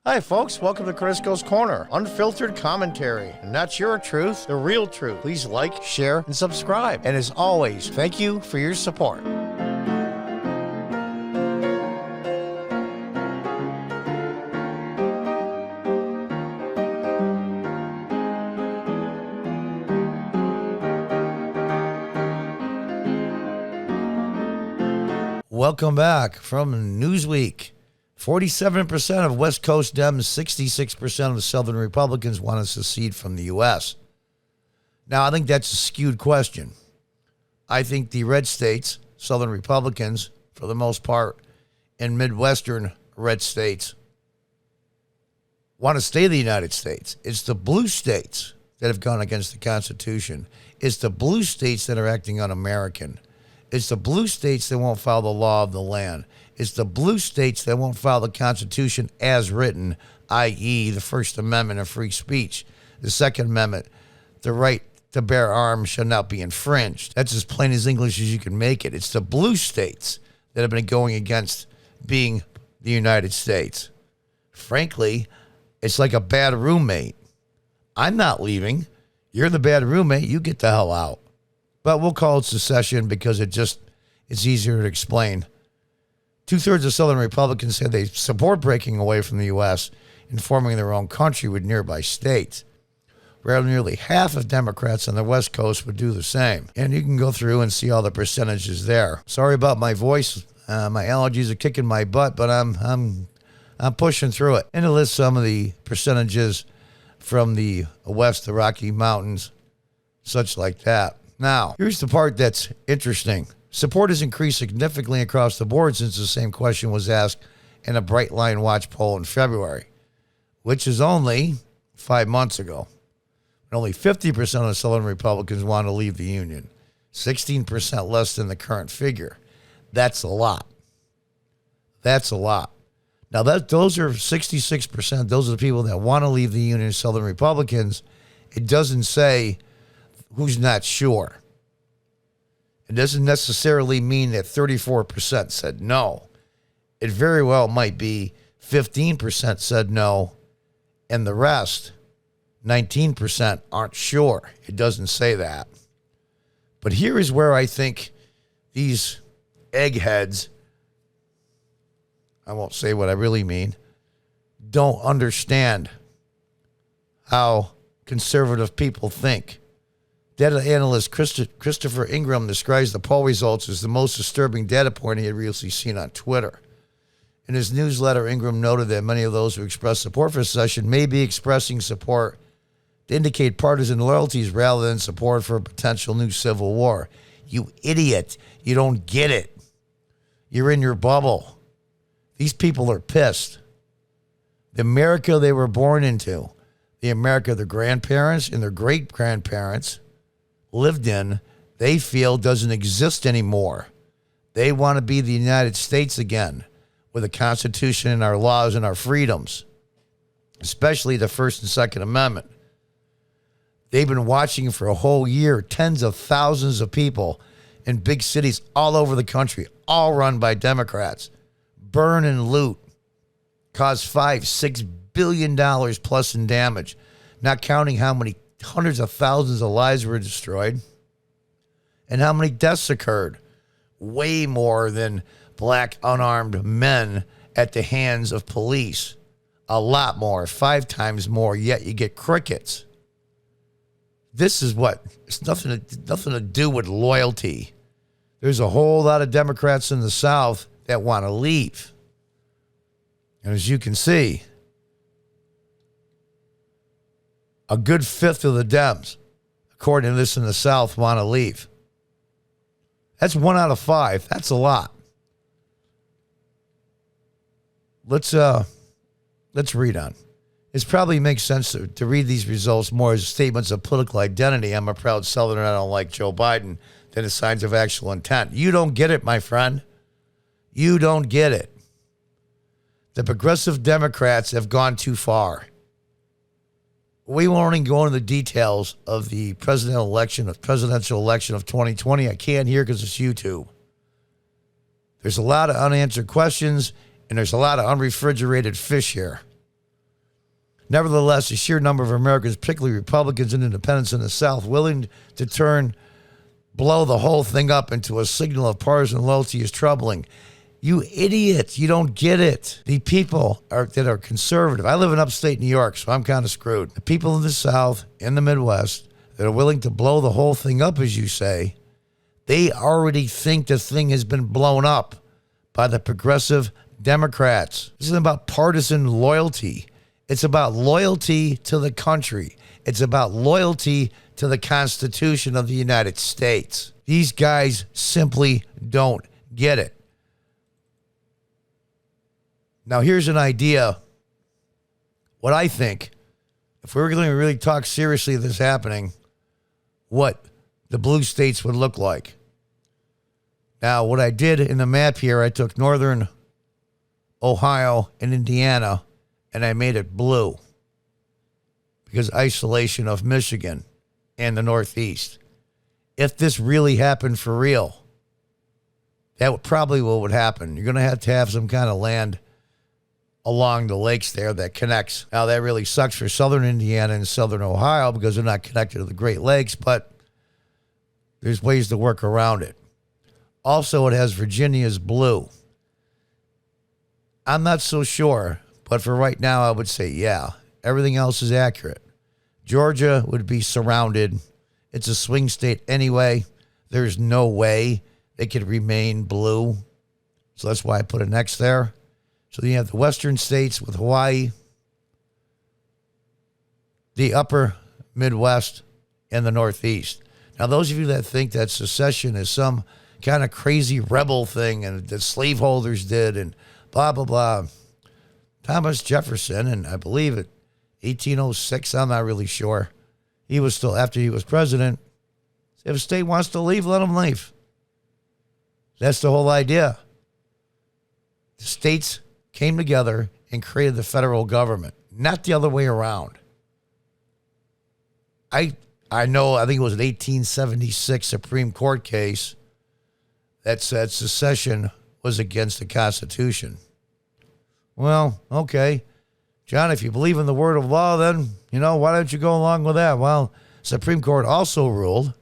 Hi, folks. Welcome to Crisco's Corner. Unfiltered commentary. And not your truth, the real truth. Please like, share, and subscribe. And as always, thank you for your support. Welcome back from Newsweek. 47% of West Coast Dems, 66% of the Southern Republicans want to secede from the U.S. Now, I think that's a skewed question. I think the red states, Southern Republicans, for the most part, and Midwestern red states want to stay in the United States. It's the blue states that have gone against the Constitution. It's the blue states that are acting un-American. It's the blue states that won't follow the law of the land. It's the blue states that won't follow the Constitution as written, i.e. the First Amendment of free speech. The Second Amendment, the right to bear arms shall not be infringed. That's as plain as English as you can make it. It's the blue states that have been going against being the United States. Frankly, it's like a bad roommate. I'm not leaving. You're the bad roommate. You get the hell out. But we'll call it secession because it's easier to explain. 2/3 of Southern Republicans say they support breaking away from the U.S. and forming their own country with nearby states. Where nearly half of Democrats on the West Coast would do the same. And you can go through and see all the percentages there. Sorry about my voice. My allergies are kicking my butt, but I'm pushing through it. And to list some of the percentages from the West, the Rocky Mountains, such like that. Now, here's the part that's interesting. Support has increased significantly across the board since the same question was asked in a Bright Line Watch poll in February, which is only 5 months ago. And only 50% of the Southern Republicans want to leave the Union, 16% less than the current figure. That's a lot. That's a lot. Now, those are 66%. Those are the people that want to leave the Union, Southern Republicans. It doesn't say who's not sure. It doesn't necessarily mean that 34% said no. It very well might be 15% said no, and the rest, 19%, aren't sure. It doesn't say that. But here is where I think these eggheads, I won't say what I really mean, don't understand how conservative people think. Data analyst Christopher Ingram describes the poll results as the most disturbing data point he had recently seen on Twitter. In his newsletter, Ingram noted that many of those who express support for secession may be expressing support to indicate partisan loyalties rather than support for a potential new civil war. You idiot. You don't get it. You're in your bubble. These people are pissed. The America they were born into, the America their grandparents and their great-grandparents lived in, they feel doesn't exist anymore. They want to be the United States again with a Constitution and our laws and our freedoms, especially the First and Second Amendment. They've been watching for a whole year, tens of thousands of people in big cities all over the country, all run by Democrats, burn and loot, cause $5-6 billion plus in damage, not counting how many hundreds of thousands of lives were destroyed and how many deaths occurred. Way more than black unarmed men at the hands of police. A lot more, 5 times more, yet you get crickets. This is what, it's nothing to do with loyalty. There's a whole lot of Democrats in the South that want to leave. And as you can see, a good fifth of the Dems, according to this in the South, want to leave. That's 1 out of 5. That's a lot. Let's read on. It probably makes sense to read these results more as statements of political identity. I'm a proud Southerner. I don't like Joe Biden. Than as signs of actual intent. You don't get it, my friend. You don't get it. The progressive Democrats have gone too far. We won't even go into the details of the presidential election of 2020. I can't hear because it's YouTube. There's a lot of unanswered questions, and there's a lot of unrefrigerated fish here. Nevertheless, the sheer number of Americans, particularly Republicans and independents in the South, willing to blow the whole thing up into a signal of partisan loyalty is troubling. You idiot. You don't get it. The people that are conservative. I live in upstate New York, so I'm kind of screwed. The people in the South, in the Midwest, that are willing to blow the whole thing up, as you say, they already think the thing has been blown up by the progressive Democrats. This isn't about partisan loyalty. It's about loyalty to the country. It's about loyalty to the Constitution of the United States. These guys simply don't get it. Now, here's an idea. What I think, if we were going to really talk seriously of this happening, what the blue states would look like. Now, what I did in the map here, I took northern Ohio and Indiana, and I made it blue because isolation of Michigan and the Northeast. If this really happened for real, that would probably what would happen. You're going to have some kind of land along the lakes there that connects. Now, that really sucks for southern Indiana and southern Ohio because they're not connected to the Great Lakes, but there's ways to work around it. Also, it has Virginia's blue. I'm not so sure, but for right now, I would say, yeah, everything else is accurate. Georgia would be surrounded. It's a swing state anyway. There's no way they could remain blue. So that's why I put an X there. So then you have the western states with Hawaii, the upper Midwest, and the Northeast. Now, those of you that think that secession is some kind of crazy rebel thing and that slaveholders did and blah, blah, blah. Thomas Jefferson, and I believe it, 1806, I'm not really sure. He was still, after he was president, if a state wants to leave, let them leave. That's the whole idea. The states came together and created the federal government, not the other way around. I know, I think it was an 1876 Supreme Court case that said secession was against the Constitution. Well, okay. John, if you believe in the word of law, then, why don't you go along with that? Well, Supreme Court also ruled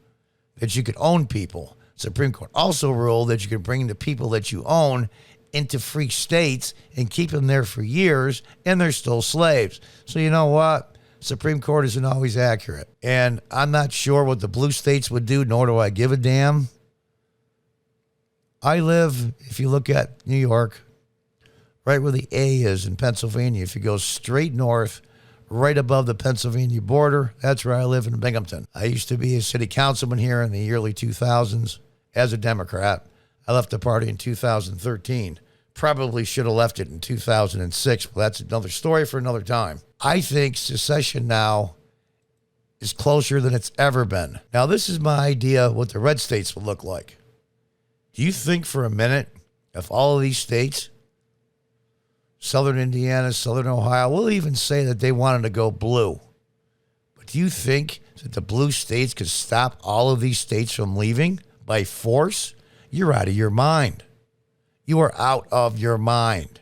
that you could own people. Supreme Court also ruled that you could bring the people that you own into free states and keep them there for years, and they're still slaves. So you know what? Supreme Court isn't always accurate. And I'm not sure what the blue states would do, nor do I give a damn. I live, if you look at New York, right where the A is in Pennsylvania. If you go straight north, right above the Pennsylvania border, that's where I live in Binghamton. I used to be a city councilman here in the early 2000s as a Democrat. I left the party in 2013. Probably should have left it in 2006, but that's another story for another time. I think secession now is closer than it's ever been. Now, this is my idea what the red states would look like. Do you think for a minute if all of these states, southern Indiana, southern Ohio, we'll even say that they wanted to go blue, but do you think that the blue states could stop all of these states from leaving by force? You're out of your mind. You are out of your mind.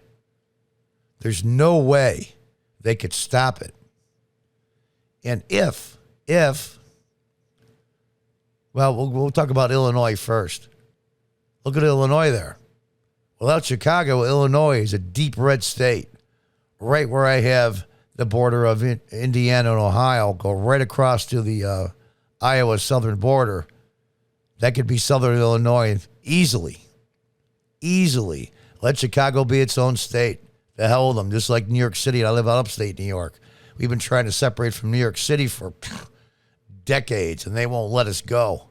There's no way they could stop it. And we'll talk about Illinois first. Look at Illinois there. Without Chicago, Illinois is a deep red state. Right where I have the border of Indiana and Ohio, go right across to the Iowa southern border. That could be southern Illinois easily. Easily. Let Chicago be its own state. The hell with them. Just like New York City. I live out upstate New York. We've been trying to separate from New York City for decades, and they won't let us go.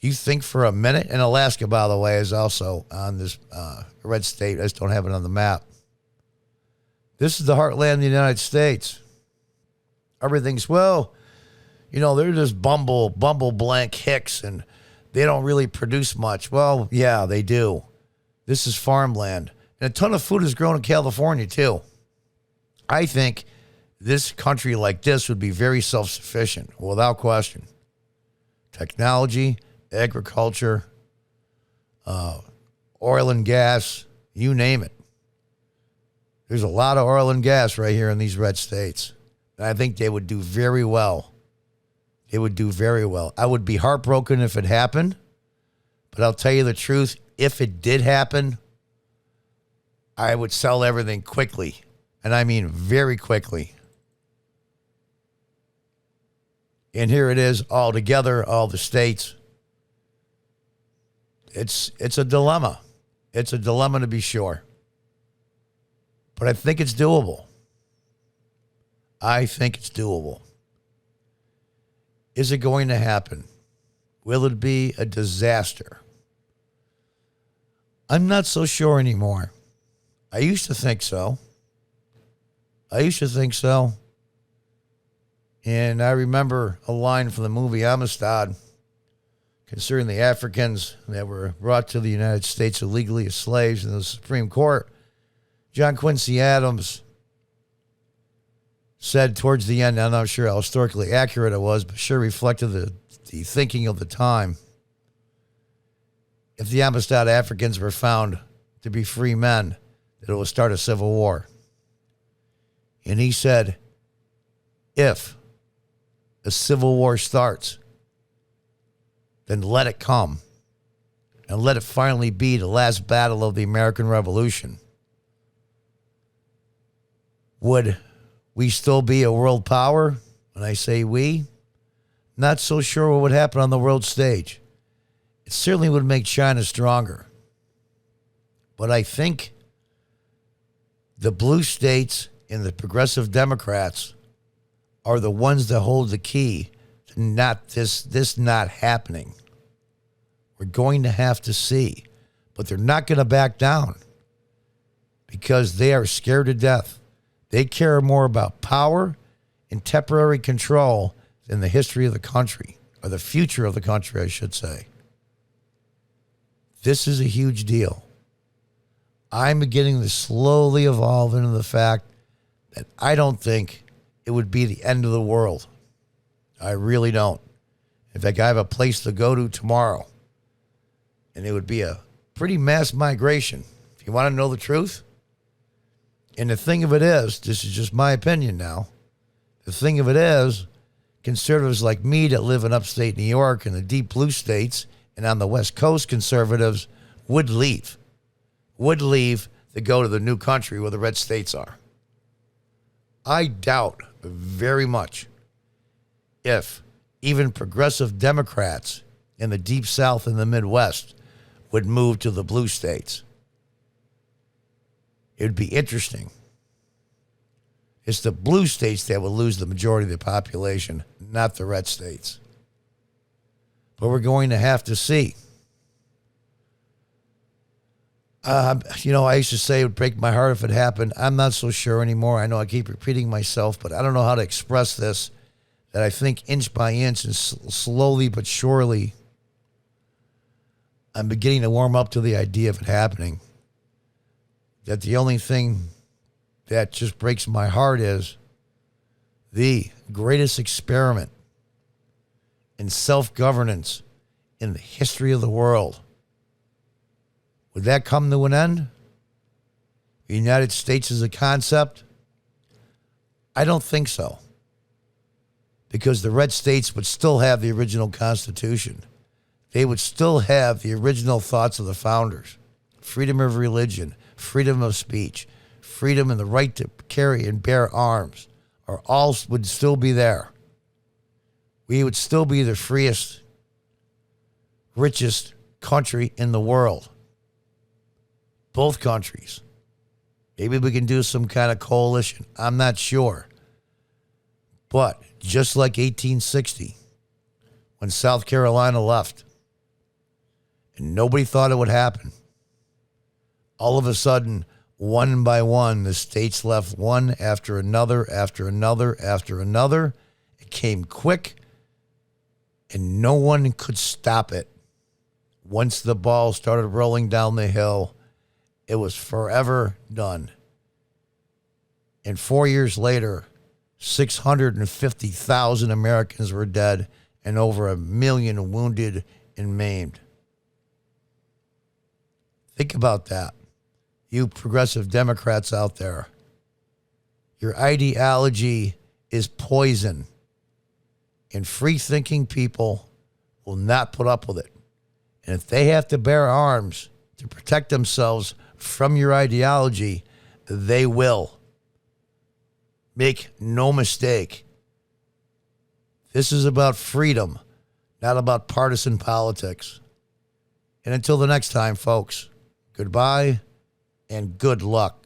You think for a minute, and Alaska, by the way, is also on this red state. I just don't have it on the map. This is the heartland of the United States. Everything's, they're just bumble blank hicks, and they don't really produce much. Well, yeah, they do. This is farmland. And a ton of food is grown in California, too. I think this country like this would be very self-sufficient, without question. Technology, agriculture, oil and gas, you name it. There's a lot of oil and gas right here in these red states. And I think they would do very well. They would do very well. I would be heartbroken if it happened. But I'll tell you the truth. If it did happen, I would sell everything quickly. And I mean very quickly. And here it is all together, all the states. It's a dilemma. It's a dilemma to be sure. But I think it's doable. I think it's doable. Is it going to happen? Will it be a disaster? I'm not so sure anymore. I used to think so. And I remember a line from the movie Amistad concerning the Africans that were brought to the United States illegally as slaves in the Supreme Court. John Quincy Adams said towards the end, I'm not sure how historically accurate it was, but sure reflected the thinking of the time. If the Amistad Africans were found to be free men, that it would start a civil war. And he said, if a civil war starts, then let it come. And let it finally be the last battle of the American Revolution. Would we still be a world power? When I say we, not so sure what would happen on the world stage. It certainly would make China stronger. But I think the blue states and the progressive Democrats are the ones that hold the key to not this not happening. We're going to have to see. But they're not going to back down because they are scared to death. They care more about power and temporary control than the history of the country, or the future of the country, I should say. This is a huge deal. I'm beginning to slowly evolve into the fact that I don't think it would be the end of the world. I really don't. In fact, I have a place to go to tomorrow, and it would be a pretty mass migration. If you want to know the truth, and the thing of it is, this is just my opinion now, the thing of it is, conservatives like me that live in upstate New York and the deep blue states, and on the West Coast, conservatives would leave to go to the new country where the red states are. I doubt very much if even progressive Democrats in the deep South and the Midwest would move to the blue states. It would be interesting. It's the blue states that would lose the majority of the population, not the red states. But we're going to have to see. I used to say it would break my heart if it happened. I'm not so sure anymore. I know I keep repeating myself, but I don't know how to express this, that I think inch by inch and slowly but surely, I'm beginning to warm up to the idea of it happening. That the only thing that just breaks my heart is the greatest experiment in self-governance in the history of the world. Would that come to an end? The United States as a concept? I don't think so. Because the red states would still have the original Constitution. They would still have the original thoughts of the founders. Freedom of religion, freedom of speech, freedom and the right to carry and bear arms are all would still be there. We would still be the freest, richest country in the world. Both countries. Maybe we can do some kind of coalition. I'm not sure. But just like 1860, when South Carolina left, and nobody thought it would happen, all of a sudden, one by one, the states left one after another, after another, after another. It came quick, and no one could stop it. Once the ball started rolling down the hill, it was forever done. And 4 years later, 650,000 Americans were dead and over 1 million wounded and maimed. Think about that. You progressive Democrats out there, Your ideology is poison. And free-thinking people will not put up with it. And if they have to bear arms to protect themselves from your ideology, they will. Make no mistake. This is about freedom, not about partisan politics. And until the next time, folks, goodbye and good luck.